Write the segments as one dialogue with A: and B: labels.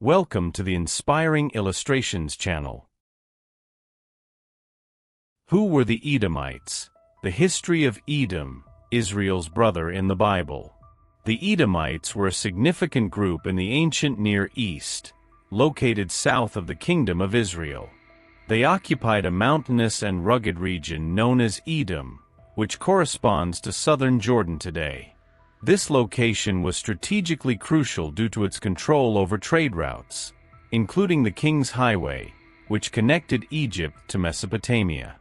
A: Welcome to the Inspiring Illustrations channel. Who were the Edomites? The history of Edom, Israel's brother in the Bible. The Edomites were a significant group in the ancient Near East, located south of the Kingdom of Israel. They occupied a mountainous and rugged region known as Edom, which corresponds to southern Jordan today. This location was strategically crucial due to its control over trade routes, including the King's Highway, which connected Egypt to Mesopotamia.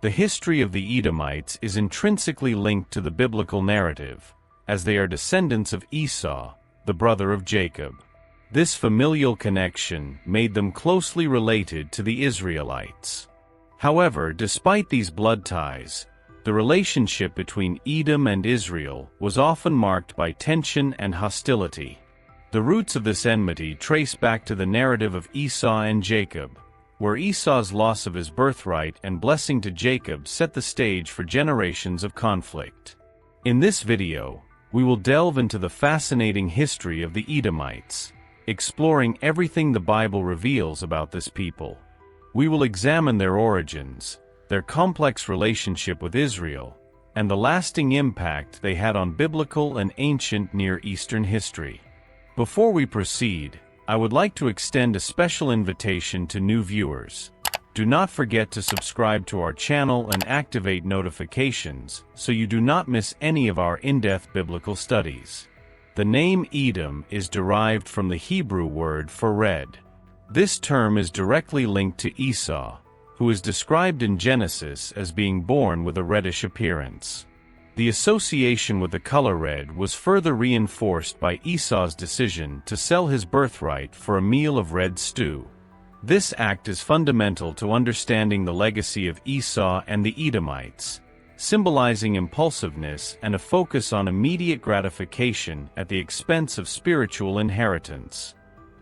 A: The history of the Edomites is intrinsically linked to the biblical narrative, as they are descendants of Esau, the brother of Jacob. This familial connection made them closely related to the Israelites. However, despite these blood ties, the relationship between Edom and Israel was often marked by tension and hostility. The roots of this enmity trace back to the narrative of Esau and Jacob, where Esau's loss of his birthright and blessing to Jacob set the stage for generations of conflict. In this video, we will delve into the fascinating history of the Edomites, exploring everything the Bible reveals about this people. We will examine their origins, their complex relationship with Israel, and the lasting impact they had on biblical and ancient Near Eastern history. Before we proceed, I would like to extend a special invitation to new viewers. Do not forget to subscribe to our channel and activate notifications so you do not miss any of our in-depth biblical studies. The name Edom is derived from the Hebrew word for red. This term is directly linked to Esau, who is described in Genesis as being born with a reddish appearance. The association with the color red was further reinforced by Esau's decision to sell his birthright for a meal of red stew. This act is fundamental to understanding the legacy of Esau and the Edomites, symbolizing impulsiveness and a focus on immediate gratification at the expense of spiritual inheritance.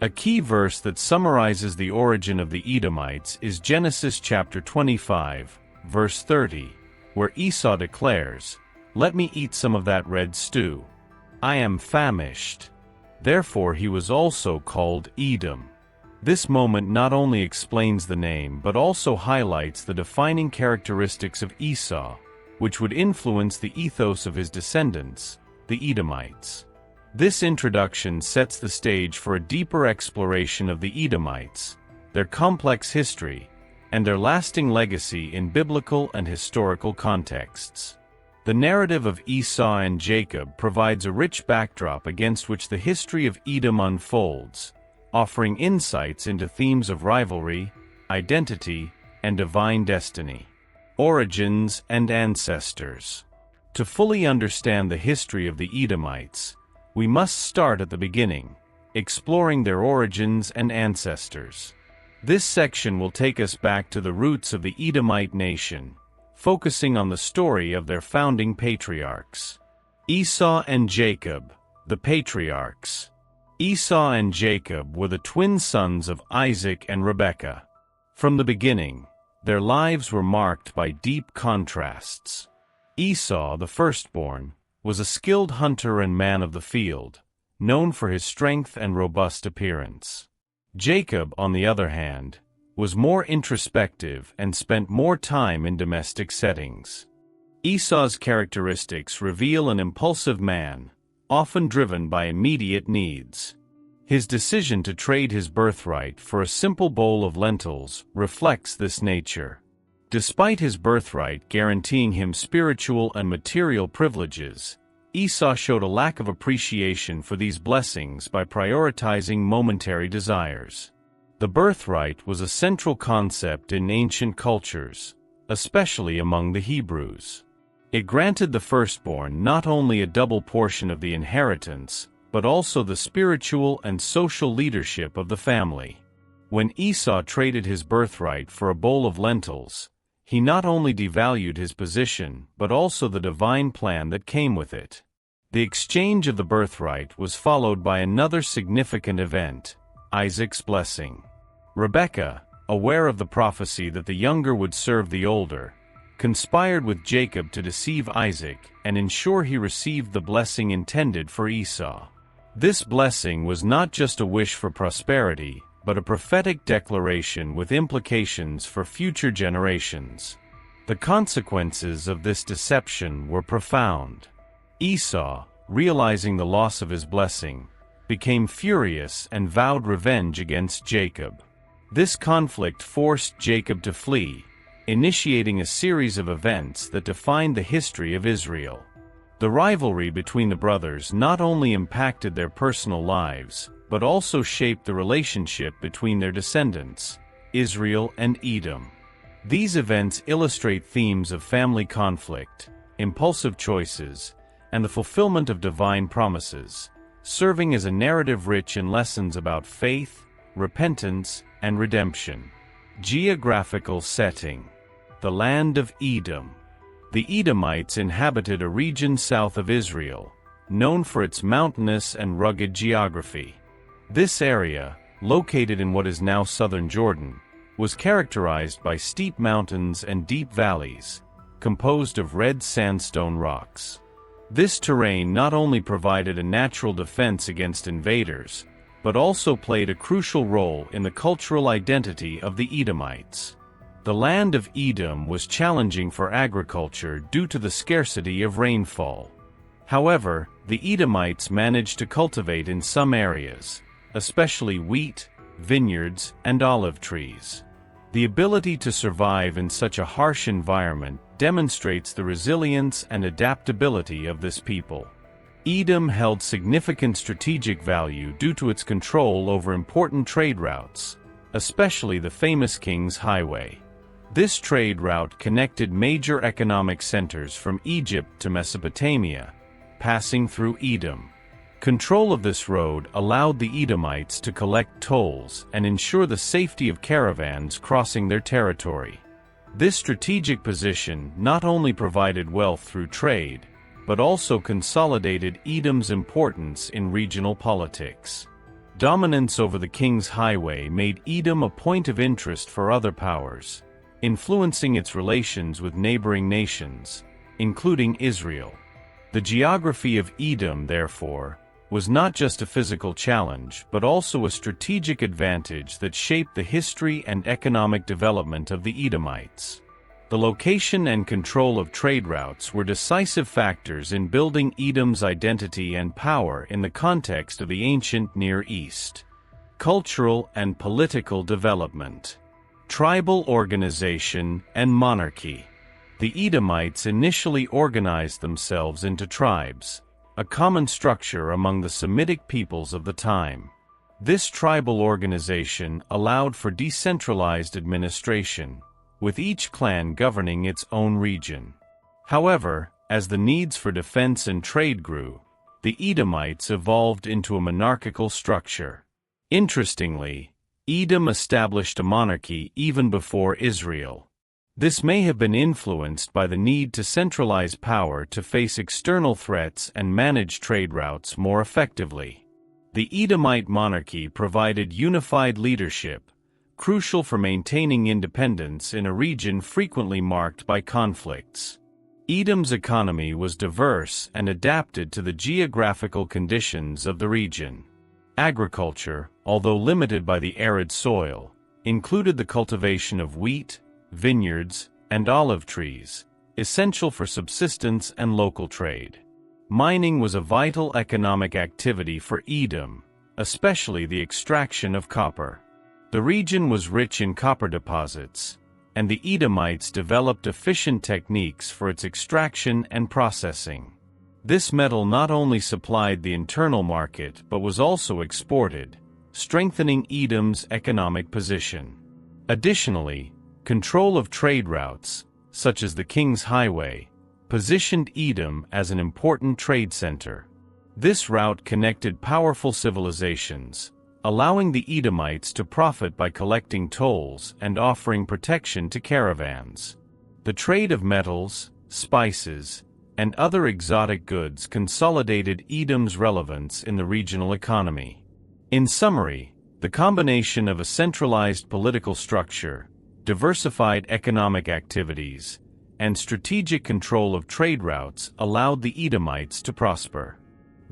A: A key verse that summarizes the origin of the Edomites is Genesis chapter 25, verse 30, where Esau declares, "Let me eat some of that red stew. I am famished." Therefore he was also called Edom. This moment not only explains the name but also highlights the defining characteristics of Esau, which would influence the ethos of his descendants, the Edomites. This introduction sets the stage for a deeper exploration of the Edomites, their complex history, and their lasting legacy in biblical and historical contexts. The narrative of Esau and Jacob provides a rich backdrop against which the history of Edom unfolds, offering insights into themes of rivalry, identity, and divine destiny. Origins and ancestors. To fully understand the history of the Edomites, we must start at the beginning, exploring their origins and ancestors. This section will take us back to the roots of the Edomite nation, focusing on the story of their founding patriarchs. Esau and Jacob, the patriarchs. Esau and Jacob were the twin sons of Isaac and Rebekah. From the beginning, their lives were marked by deep contrasts. Esau, the firstborn, was a skilled hunter and man of the field, known for his strength and robust appearance. Jacob, on the other hand, was more introspective and spent more time in domestic settings. Esau's characteristics reveal an impulsive man, often driven by immediate needs. His decision to trade his birthright for a simple bowl of lentils reflects this nature. Despite his birthright guaranteeing him spiritual and material privileges, Esau showed a lack of appreciation for these blessings by prioritizing momentary desires. The birthright was a central concept in ancient cultures, especially among the Hebrews. It granted the firstborn not only a double portion of the inheritance, but also the spiritual and social leadership of the family. When Esau traded his birthright for a bowl of lentils, he not only devalued his position but also the divine plan that came with it. The exchange of the birthright was followed by another significant event, Isaac's blessing. Rebekah, aware of the prophecy that the younger would serve the older, conspired with Jacob to deceive Isaac and ensure he received the blessing intended for Esau. This blessing was not just a wish for prosperity, but a prophetic declaration with implications for future generations. The consequences of this deception were profound. Esau, realizing the loss of his blessing, became furious and vowed revenge against Jacob. This conflict forced Jacob to flee, initiating a series of events that defined the history of Israel. The rivalry between the brothers not only impacted their personal lives, but also shaped the relationship between their descendants, Israel and Edom. These events illustrate themes of family conflict, impulsive choices, and the fulfillment of divine promises, serving as a narrative rich in lessons about faith, repentance, and redemption. Geographical setting. The land of Edom. The Edomites inhabited a region south of Israel, known for its mountainous and rugged geography. This area, located in what is now southern Jordan, was characterized by steep mountains and deep valleys, composed of red sandstone rocks. This terrain not only provided a natural defense against invaders, but also played a crucial role in the cultural identity of the Edomites. The land of Edom was challenging for agriculture due to the scarcity of rainfall. However, the Edomites managed to cultivate in some areas, especially wheat, vineyards, and olive trees. The ability to survive in such a harsh environment demonstrates the resilience and adaptability of this people. Edom held significant strategic value due to its control over important trade routes, especially the famous King's Highway. This trade route connected major economic centers from Egypt to Mesopotamia, passing through Edom. Control of this road allowed the Edomites to collect tolls and ensure the safety of caravans crossing their territory. This strategic position not only provided wealth through trade, but also consolidated Edom's importance in regional politics. Dominance over the King's Highway made Edom a point of interest for other powers, influencing its relations with neighboring nations, including Israel. The geography of Edom, therefore, was not just a physical challenge but also a strategic advantage that shaped the history and economic development of the Edomites. The location and control of trade routes were decisive factors in building Edom's identity and power in the context of the ancient Near East. Cultural and political development. Tribal organization and monarchy. The Edomites initially organized themselves into tribes, a common structure among the Semitic peoples of the time. This tribal organization allowed for decentralized administration, with each clan governing its own region. However, as the needs for defense and trade grew, the Edomites evolved into a monarchical structure. Interestingly, Edom established a monarchy even before Israel. This may have been influenced by the need to centralize power to face external threats and manage trade routes more effectively. The Edomite monarchy provided unified leadership, crucial for maintaining independence in a region frequently marked by conflicts. Edom's economy was diverse and adapted to the geographical conditions of the region. Agriculture, although limited by the arid soil, included the cultivation of wheat, vineyards, and olive trees, essential for subsistence and local trade. Mining was a vital economic activity for Edom, especially the extraction of copper. The region was rich in copper deposits, and the Edomites developed efficient techniques for its extraction and processing. This metal not only supplied the internal market but was also exported, strengthening Edom's economic position. Additionally, control of trade routes, such as the King's Highway, positioned Edom as an important trade center. This route connected powerful civilizations, allowing the Edomites to profit by collecting tolls and offering protection to caravans. The trade of metals, spices, and other exotic goods consolidated Edom's relevance in the regional economy. In summary, the combination of a centralized political structure, diversified economic activities, and strategic control of trade routes allowed the Edomites to prosper.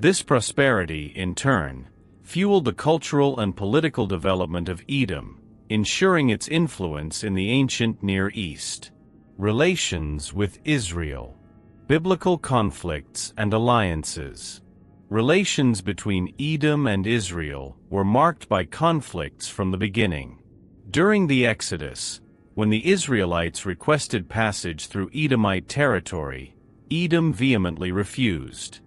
A: This prosperity, in turn, fueled the cultural and political development of Edom, ensuring its influence in the ancient Near East. Relations with Israel. Biblical conflicts and alliances. Relations between Edom and Israel were marked by conflicts from the beginning. During the Exodus, when the Israelites requested passage through Edomite territory, Edom vehemently refused.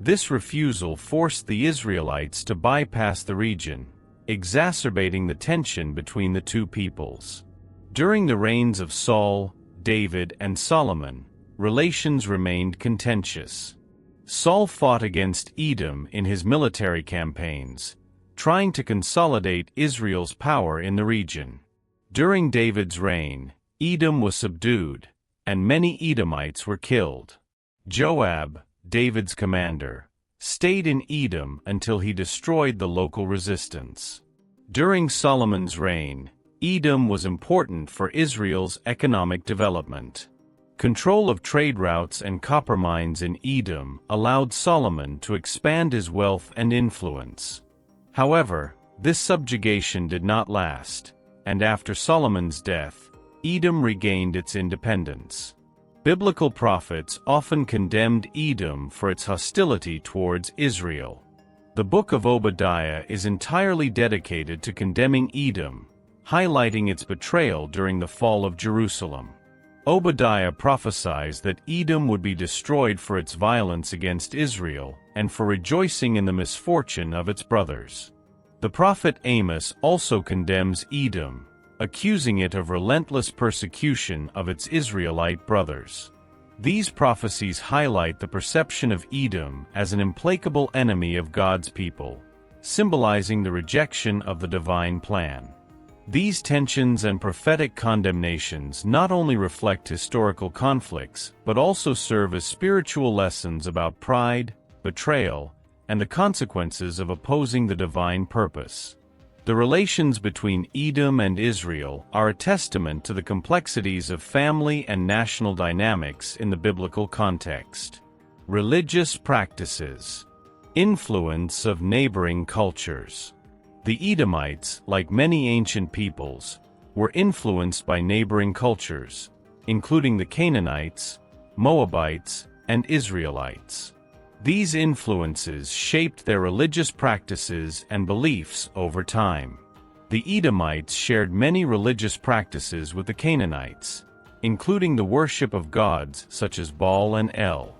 A: This refusal forced the Israelites to bypass the region, exacerbating the tension between the two peoples. During the reigns of Saul, David, and Solomon, relations remained contentious. Saul fought against Edom in his military campaigns, trying to consolidate Israel's power in the region. During David's reign, Edom was subdued, and many Edomites were killed. Joab, David's commander, stayed in Edom until he destroyed the local resistance. During Solomon's reign, Edom was important for Israel's economic development. Control of trade routes and copper mines in Edom allowed Solomon to expand his wealth and influence. However, this subjugation did not last, and after Solomon's death, Edom regained its independence. Biblical prophets often condemned Edom for its hostility towards Israel. The book of Obadiah is entirely dedicated to condemning Edom, highlighting its betrayal during the fall of Jerusalem. Obadiah prophesies that Edom would be destroyed for its violence against Israel and for rejoicing in the misfortune of its brothers. The prophet Amos also condemns Edom, accusing it of relentless persecution of its Israelite brothers. These prophecies highlight the perception of Edom as an implacable enemy of God's people, symbolizing the rejection of the divine plan. These tensions and prophetic condemnations not only reflect historical conflicts but also serve as spiritual lessons about pride, betrayal, and the consequences of opposing the divine purpose. The relations between Edom and Israel are a testament to the complexities of family and national dynamics in the biblical context. Religious practices. Influence of neighboring cultures. The Edomites, like many ancient peoples, were influenced by neighboring cultures, including the Canaanites, Moabites, and Israelites. These influences shaped their religious practices and beliefs over time. The Edomites shared many religious practices with the Canaanites, including the worship of gods such as Baal and El.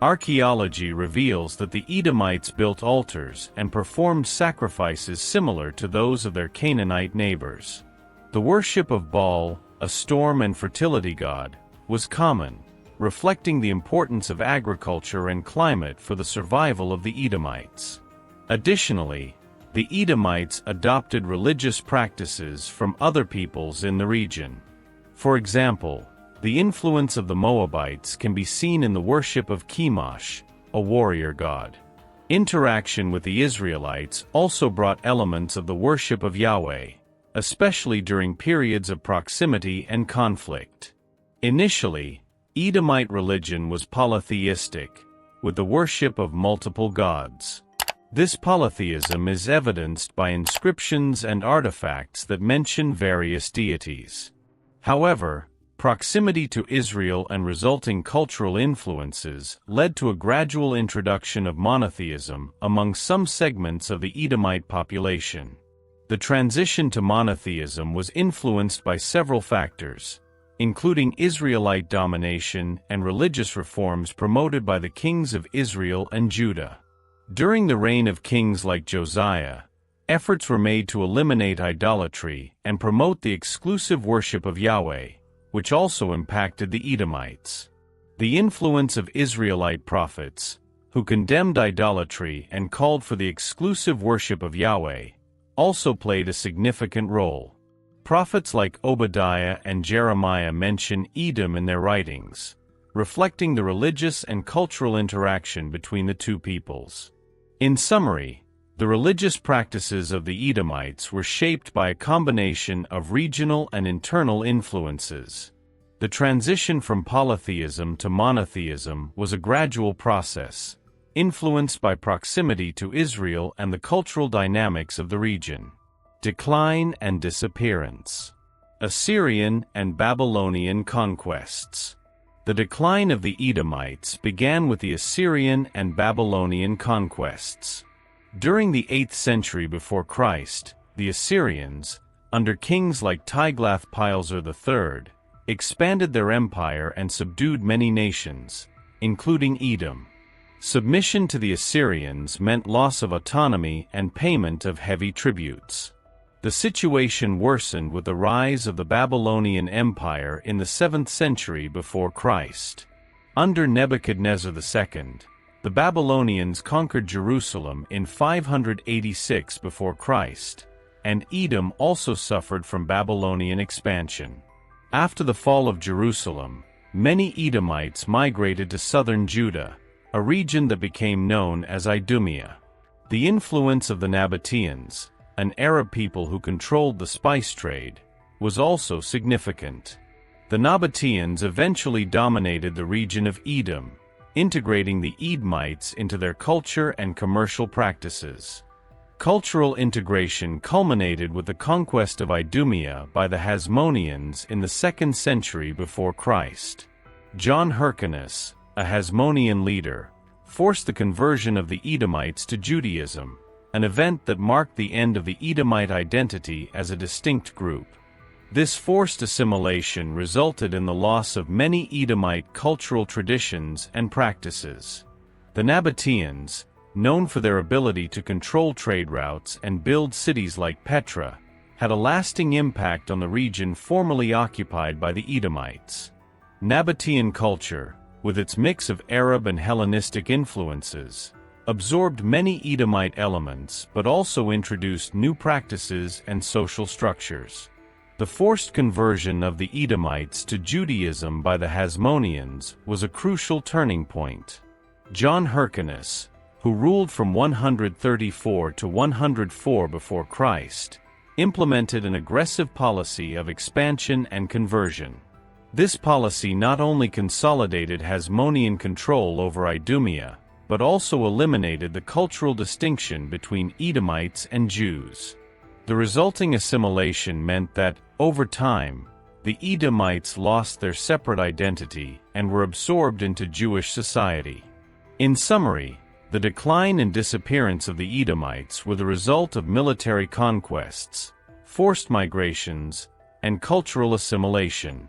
A: Archaeology reveals that the Edomites built altars and performed sacrifices similar to those of their Canaanite neighbors. The worship of Baal, a storm and fertility god, was common, reflecting the importance of agriculture and climate for the survival of the Edomites. Additionally, the Edomites adopted religious practices from other peoples in the region. For example, the influence of the Moabites can be seen in the worship of Chemosh, a warrior god. Interaction with the Israelites also brought elements of the worship of Yahweh, especially during periods of proximity and conflict. Initially, Edomite religion was polytheistic, with the worship of multiple gods. This polytheism is evidenced by inscriptions and artifacts that mention various deities. However, proximity to Israel and resulting cultural influences led to a gradual introduction of monotheism among some segments of the Edomite population. The transition to monotheism was influenced by several factors, including Israelite domination and religious reforms promoted by the kings of Israel and Judah. During the reign of kings like Josiah, efforts were made to eliminate idolatry and promote the exclusive worship of Yahweh, which also impacted the Edomites. The influence of Israelite prophets, who condemned idolatry and called for the exclusive worship of Yahweh, also played a significant role. Prophets like Obadiah and Jeremiah mention Edom in their writings, reflecting the religious and cultural interaction between the two peoples. In summary, the religious practices of the Edomites were shaped by a combination of regional and internal influences. The transition from polytheism to monotheism was a gradual process, influenced by proximity to Israel and the cultural dynamics of the region. Decline and disappearance. Assyrian and Babylonian conquests. The decline of the Edomites began with the Assyrian and Babylonian conquests. During the 8th century before Christ, the Assyrians, under kings like Tiglath-Pileser III, expanded their empire and subdued many nations, including Edom. Submission to the Assyrians meant loss of autonomy and payment of heavy tributes. The situation worsened with the rise of the Babylonian Empire in the 7th century before Christ. Under Nebuchadnezzar II, the Babylonians conquered Jerusalem in 586 before Christ, and Edom also suffered from Babylonian expansion. After the fall of Jerusalem, many Edomites migrated to southern Judah, a region that became known as Idumea. The influence of the Nabateans, an Arab people who controlled the spice trade, was also significant. The Nabateans eventually dominated the region of Edom, integrating the Edomites into their culture and commercial practices. Cultural integration culminated with the conquest of Idumea by the Hasmoneans in the 2nd century before Christ. John Hyrcanus, a Hasmonean leader, forced the conversion of the Edomites to Judaism, an event that marked the end of the Edomite identity as a distinct group. This forced assimilation resulted in the loss of many Edomite cultural traditions and practices. The Nabateans, known for their ability to control trade routes and build cities like Petra, had a lasting impact on the region formerly occupied by the Edomites. Nabatean culture, with its mix of Arab and Hellenistic influences, absorbed many Edomite elements but also introduced new practices and social structures. The forced conversion of the Edomites to Judaism by the Hasmoneans was a crucial turning point. John Hyrcanus, who ruled from 134 to 104 before Christ, implemented an aggressive policy of expansion and conversion. This policy not only consolidated Hasmonean control over Idumea, but also eliminated the cultural distinction between Edomites and Jews. The resulting assimilation meant that, over time, the Edomites lost their separate identity and were absorbed into Jewish society. In summary, the decline and disappearance of the Edomites were the result of military conquests, forced migrations, and cultural assimilation.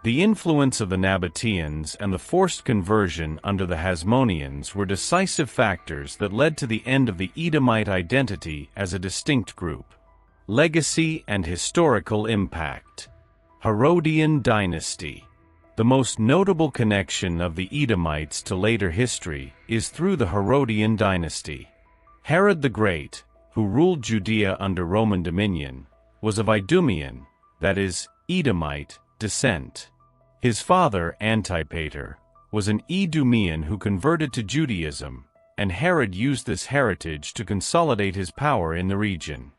A: The influence of the Nabateans and the forced conversion under the Hasmoneans were decisive factors that led to the end of the Edomite identity as a distinct group. Legacy and historical impact. Herodian dynasty. The most notable connection of the Edomites to later history is through the Herodian dynasty. Herod the Great, who ruled Judea under Roman dominion, was of Idumean, that is, Edomite, descent. His father, Antipater, was an Edomian who converted to Judaism, and Herod used this heritage to consolidate his power in the region.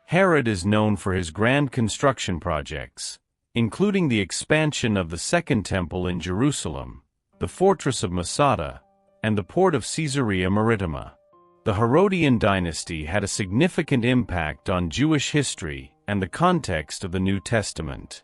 A: Herod is known for his grand construction projects, including the expansion of the Second Temple in Jerusalem, the fortress of Masada, and the port of Caesarea Maritima. The Herodian dynasty had a significant impact on Jewish history and the context of the New Testament.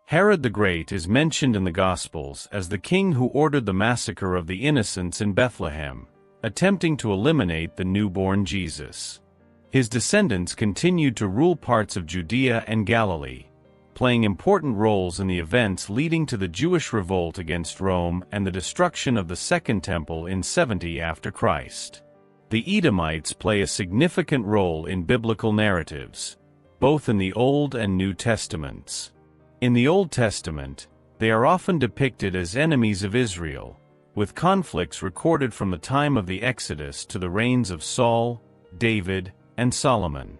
A: Herod the Great is mentioned in the Gospels as the king who ordered the massacre of the innocents in Bethlehem, attempting to eliminate the newborn Jesus. His descendants continued to rule parts of Judea and Galilee, playing important roles in the events leading to the Jewish revolt against Rome and the destruction of the Second Temple in 70 after Christ. The Edomites play a significant role in biblical narratives, both in the Old and New Testaments. In the Old Testament, they are often depicted as enemies of Israel, with conflicts recorded from the time of the Exodus to the reigns of Saul, David, and Solomon.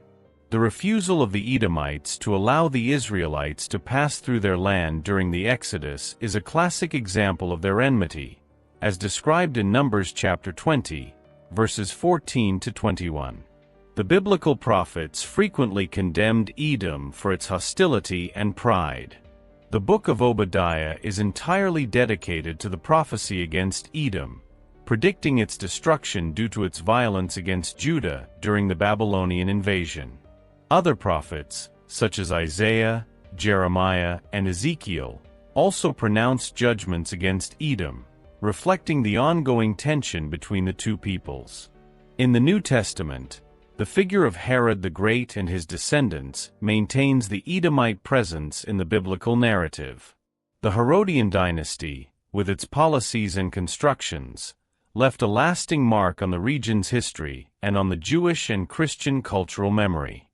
A: The refusal of the Edomites to allow the Israelites to pass through their land during the Exodus is a classic example of their enmity, as described in Numbers chapter 20, verses 14 to 21. The biblical prophets frequently condemned Edom for its hostility and pride. The book of Obadiah is entirely dedicated to the prophecy against Edom, predicting its destruction due to its violence against Judah during the Babylonian invasion. Other prophets, such as Isaiah, Jeremiah, and Ezekiel, also pronounced judgments against Edom, reflecting the ongoing tension between the two peoples. In the New Testament, the figure of Herod the Great and his descendants maintains the Edomite presence in the biblical narrative. The Herodian dynasty, with its policies and constructions, left a lasting mark on the region's history and on the Jewish and Christian cultural memory.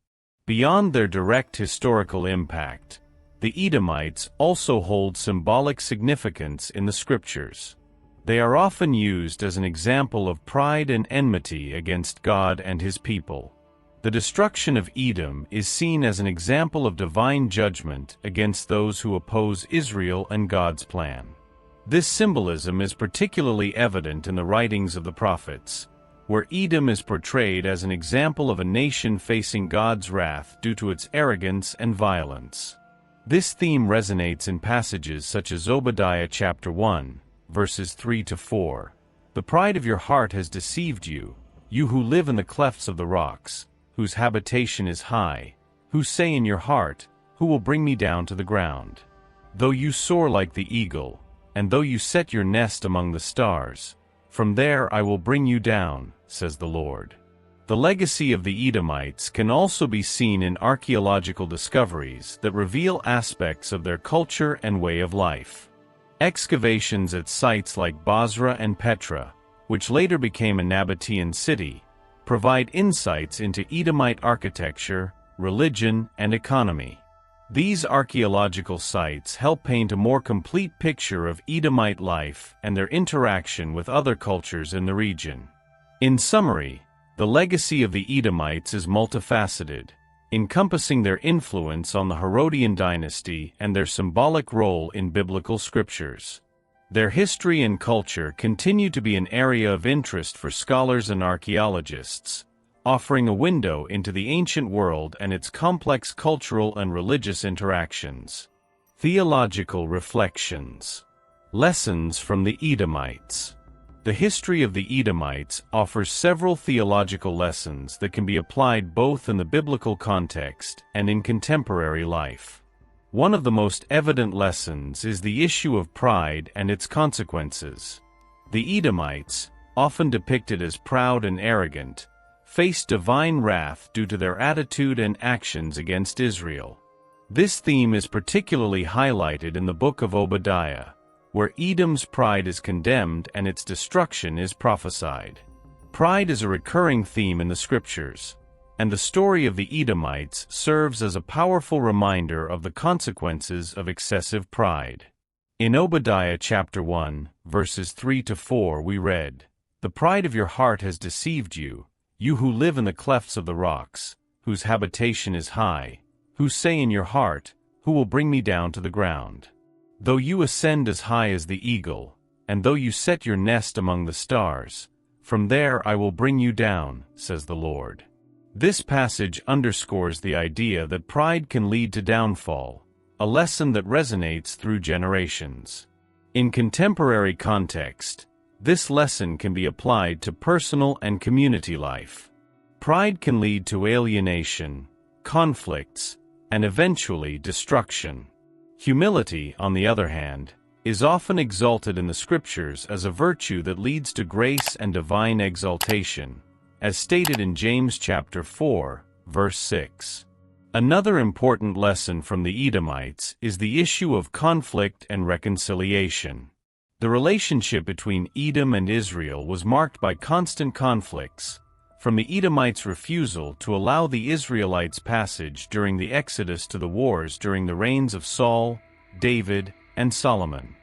A: Beyond their direct historical impact, the Edomites also hold symbolic significance in the Scriptures. They are often used as an example of pride and enmity against God and His people. The destruction of Edom is seen as an example of divine judgment against those who oppose Israel and God's plan. This symbolism is particularly evident in the writings of the prophets, where Edom is portrayed as an example of a nation facing God's wrath due to its arrogance and violence. This theme resonates in passages such as Obadiah chapter 1, verses 3-4. The pride of your heart has deceived you, you who live in the clefts of the rocks, whose habitation is high, who say in your heart, who will bring me down to the ground? Though you soar like the eagle, and though you set your nest among the stars, from there I will bring you down, says the Lord. The legacy of the Edomites can also be seen in archaeological discoveries that reveal aspects of their culture and way of life. Excavations at sites like Bozrah and Petra, which later became a Nabatean city, provide insights into Edomite architecture, religion, and economy. These archaeological sites help paint a more complete picture of Edomite life and their interaction with other cultures in the region. In summary, the legacy of the Edomites is multifaceted, encompassing their influence on the Herodian dynasty and their symbolic role in biblical scriptures. Their history and culture continue to be an area of interest for scholars and archaeologists, offering a window into the ancient world and its complex cultural and religious interactions. Theological reflections. Lessons from the Edomites. The history of the Edomites offers several theological lessons that can be applied both in the biblical context and in contemporary life. One of the most evident lessons is the issue of pride and its consequences. The Edomites, often depicted as proud and arrogant, faced divine wrath due to their attitude and actions against Israel. This theme is particularly highlighted in the book of Obadiah, where Edom's pride is condemned and its destruction is prophesied. Pride is a recurring theme in the Scriptures, and the story of the Edomites serves as a powerful reminder of the consequences of excessive pride. In Obadiah chapter 1, verses 3-4 we read, "The pride of your heart has deceived you, you who live in the clefts of the rocks, whose habitation is high, who say in your heart, who will bring me down to the ground? Though you ascend as high as the eagle, and though you set your nest among the stars, from there I will bring you down, says the Lord." This passage underscores the idea that pride can lead to downfall, a lesson that resonates through generations. In contemporary context, this lesson can be applied to personal and community life. Pride can lead to alienation, conflicts, and eventually destruction. Humility, on the other hand, is often exalted in the Scriptures as a virtue that leads to grace and divine exaltation, as stated in James chapter 4, verse 6. Another important lesson from the Edomites is the issue of conflict and reconciliation. The relationship between Edom and Israel was marked by constant conflicts, from the Edomites' refusal to allow the Israelites passage during the Exodus to the wars during the reigns of Saul, David, and Solomon.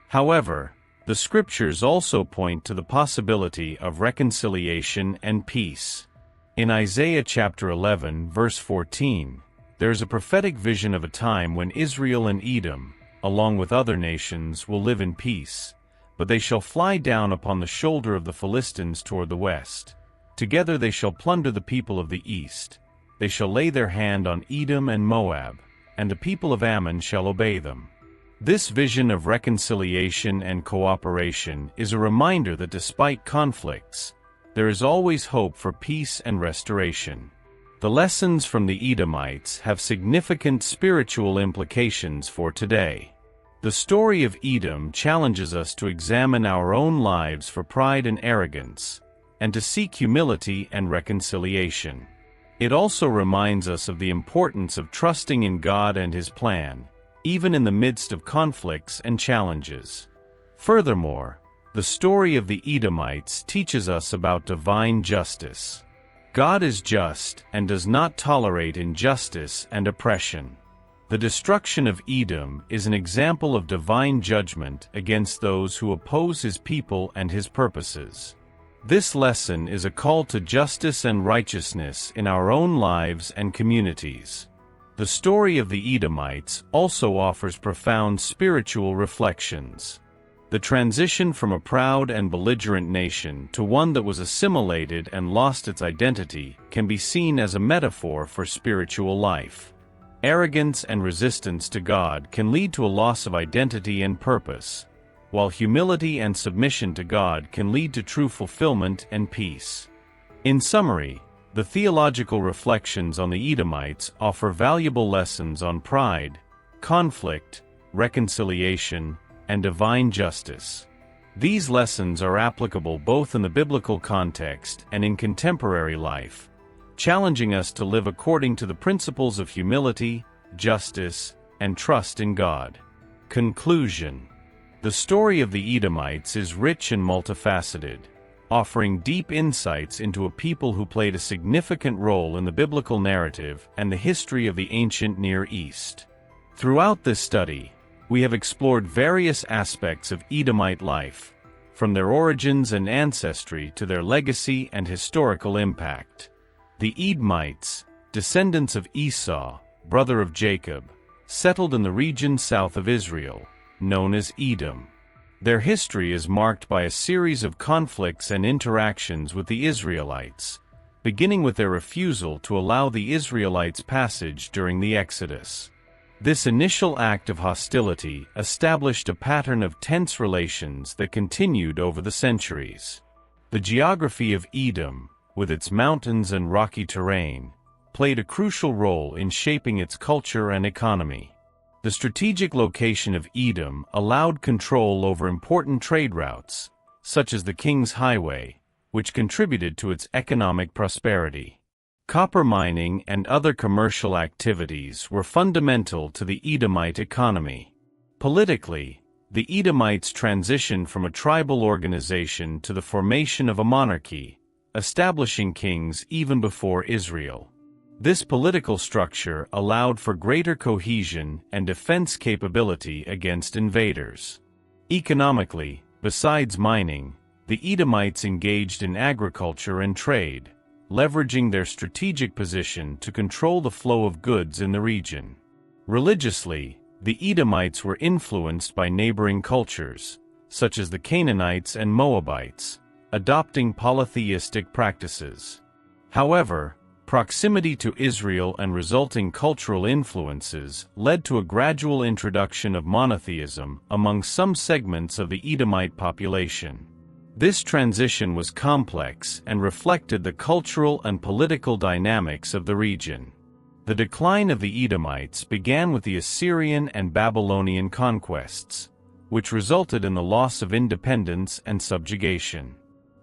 A: However, the Scriptures also point to the possibility of reconciliation and peace. In Isaiah chapter 11, verse 14, there is a prophetic vision of a time when Israel and Edom, along with other nations, will live in peace, but they shall fly down upon the shoulder of the Philistines toward the west. Together they shall plunder the people of the east. They shall lay their hand on Edom and Moab, and the people of Ammon shall obey them. This vision of reconciliation and cooperation is a reminder that despite conflicts, there is always hope for peace and restoration. The lessons from the Edomites have significant spiritual implications for today. The story of Edom challenges us to examine our own lives for pride and arrogance, and to seek humility and reconciliation. It also reminds us of the importance of trusting in God and His plan, even in the midst of conflicts and challenges. Furthermore, the story of the Edomites teaches us about divine justice. God is just and does not tolerate injustice and oppression. The destruction of Edom is an example of divine judgment against those who oppose His people and His purposes. This lesson is a call to justice and righteousness in our own lives and communities. The story of the Edomites also offers profound spiritual reflections. The transition from a proud and belligerent nation to one that was assimilated and lost its identity can be seen as a metaphor for spiritual life. Arrogance and resistance to God can lead to a loss of identity and purpose, while humility and submission to God can lead to true fulfillment and peace. In summary, the theological reflections on the Edomites offer valuable lessons on pride, conflict, reconciliation, and divine justice. These lessons are applicable both in the biblical context and in contemporary life, challenging us to live according to the principles of humility, justice, and trust in God. Conclusion. The story of the Edomites is rich and multifaceted, offering deep insights into a people who played a significant role in the biblical narrative and the history of the ancient Near East. Throughout this study, we have explored various aspects of Edomite life, from their origins and ancestry to their legacy and historical impact. The Edomites, descendants of Esau, brother of Jacob, settled in the region south of Israel, known as Edom. Their history is marked by a series of conflicts and interactions with the Israelites, beginning with their refusal to allow the Israelites passage during the Exodus. This initial act of hostility established a pattern of tense relations that continued over the centuries. The geography of Edom, with its mountains and rocky terrain, played a crucial role in shaping its culture and economy. The strategic location of Edom allowed control over important trade routes, such as the King's Highway, which contributed to its economic prosperity. Copper mining and other commercial activities were fundamental to the Edomite economy. Politically, the Edomites transitioned from a tribal organization to the formation of a monarchy, establishing kings even before Israel. This political structure allowed for greater cohesion and defense capability against invaders. Economically, besides mining, the Edomites engaged in agriculture and trade, leveraging their strategic position to control the flow of goods in the region. Religiously, the Edomites were influenced by neighboring cultures, such as the Canaanites and Moabites, adopting polytheistic practices. However, proximity to Israel and resulting cultural influences led to a gradual introduction of monotheism among some segments of the Edomite population. This transition was complex and reflected the cultural and political dynamics of the region. The decline of the Edomites began with the Assyrian and Babylonian conquests, which resulted in the loss of independence and subjugation.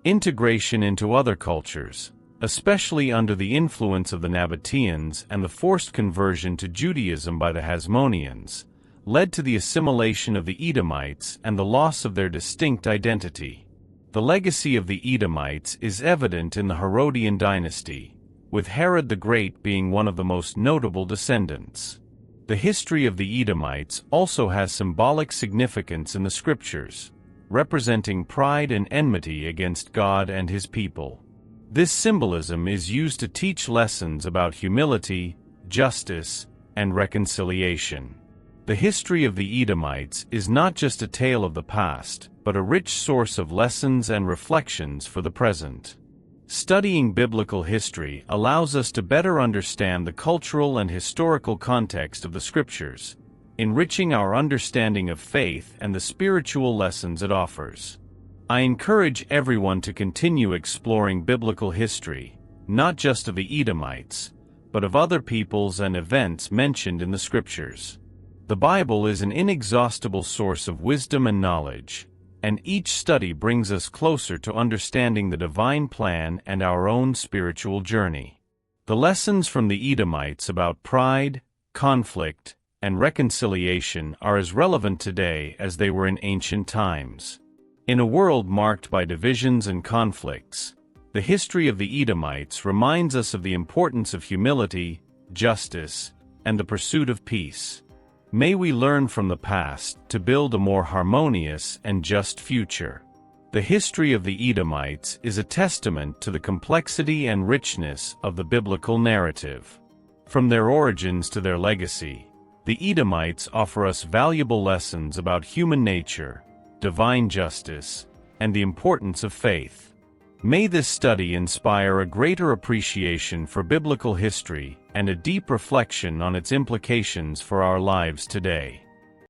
A: Integration into other cultures, especially under the influence of the Nabateans and the forced conversion to Judaism by the Hasmoneans, led to the assimilation of the Edomites and the loss of their distinct identity. The legacy of the Edomites is evident in the Herodian dynasty, with Herod the Great being one of the most notable descendants. The history of the Edomites also has symbolic significance in the scriptures, representing pride and enmity against God and His people. This symbolism is used to teach lessons about humility, justice, and reconciliation. The history of the Edomites is not just a tale of the past, but a rich source of lessons and reflections for the present. Studying biblical history allows us to better understand the cultural and historical context of the scriptures, enriching our understanding of faith and the spiritual lessons it offers. I encourage everyone to continue exploring biblical history, not just of the Edomites, but of other peoples and events mentioned in the Scriptures. The Bible is an inexhaustible source of wisdom and knowledge, and each study brings us closer to understanding the divine plan and our own spiritual journey. The lessons from the Edomites about pride, conflict, and reconciliation are as relevant today as they were in ancient times. In a world marked by divisions and conflicts, the history of the Edomites reminds us of the importance of humility, justice, and the pursuit of peace. May we learn from the past to build a more harmonious and just future. The history of the Edomites is a testament to the complexity and richness of the biblical narrative. From their origins to their legacy, the Edomites offer us valuable lessons about human nature, divine justice, and the importance of faith. May this study inspire a greater appreciation for biblical history and a deep reflection on its implications for our lives today.